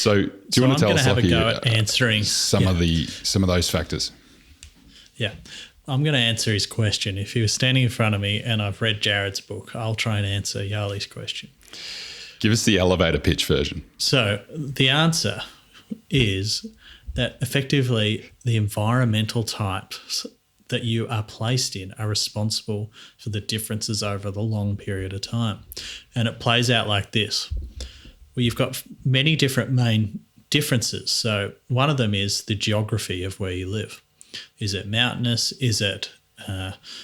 So do you want to tell us, I'm going to have Lockie, a go at answering some of those factors? Yeah. I'm going to answer his question. If he was standing in front of me and I've read Jared's book, I'll try and answer Yali's question. Give us the elevator pitch version. So the answer is that effectively the environmental types that you are placed in are responsible for the differences over the long period of time. And it plays out like this. Well, you've got many different main differences. So one of them is the geography of where you live. Is it mountainous? Is it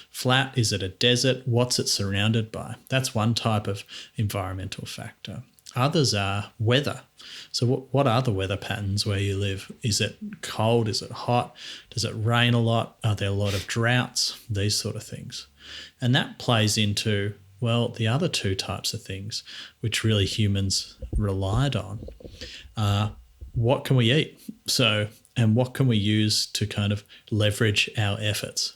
flat? Is it a desert? What's it surrounded by? That's one type of environmental factor. Others are weather. So what are the weather patterns where you live? Is it cold? Is it hot? Does it rain a lot? Are there a lot of droughts? These sort of things. And that plays into, well, the other two types of things which really humans relied on are what can we eat? And what can we use to kind of leverage our efforts?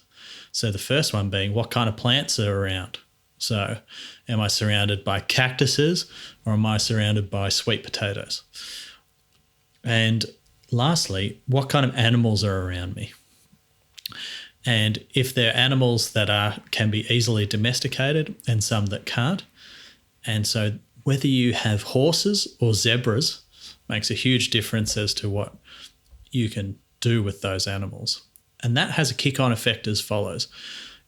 So the first one being what kind of plants are around? So am I surrounded by cactuses or am I surrounded by sweet potatoes? And lastly, what kind of animals are around me? And if they're animals that can be easily domesticated and some that can't. And so whether you have horses or zebras makes a huge difference as to what you can do with those animals. And that has a kick-on effect as follows.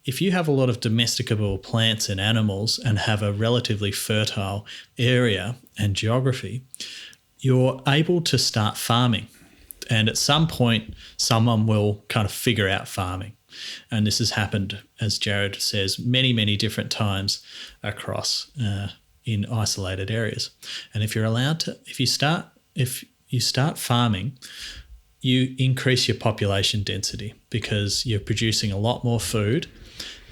If you have a lot of domesticable plants and animals and have a relatively fertile area and geography, you're able to start farming. And at some point, someone will kind of figure out farming. And this has happened, as Jared says, many, many different times across in isolated areas. And if you start farming, you increase your population density because you're producing a lot more food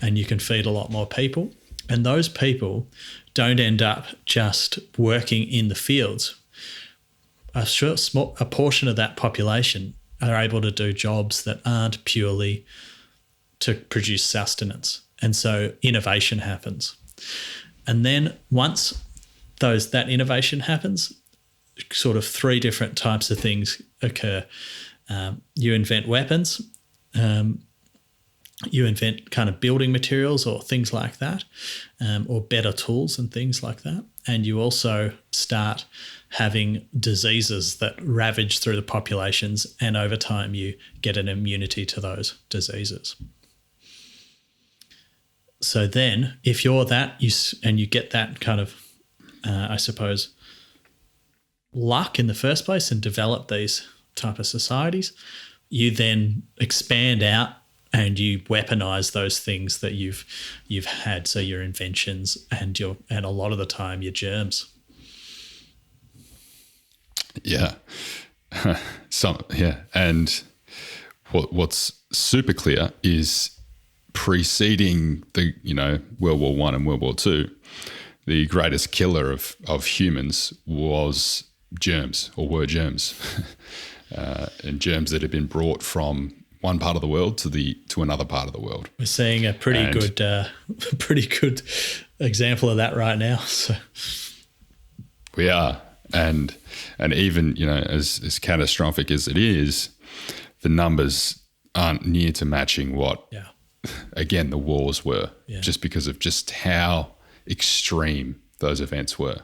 and you can feed a lot more people. And those people don't end up just working in the fields. A portion of that population are able to do jobs that aren't purely to produce sustenance. And so innovation happens. And then once that innovation happens, sort of three different types of things occur. You invent weapons, you invent kind of building materials or things like that, or better tools and things like that. And you also start having diseases that ravage through the populations, and over time you get an immunity to those diseases. So then if you're that, you get that kind of, I suppose, luck in the first place and develop these type of societies, you then expand out and you weaponize those things that you've had. So your inventions and a lot of the time your germs. Yeah. And what's super clear is preceding the, World War I and World War II, the greatest killer of humans was germs, or were germs, and germs that had been brought from one part of the world to another part of the world. We're seeing a pretty good example of that right now. So we are, and even as catastrophic as it is, the numbers aren't near to matching what again the wars were, just because of just how extreme those events were.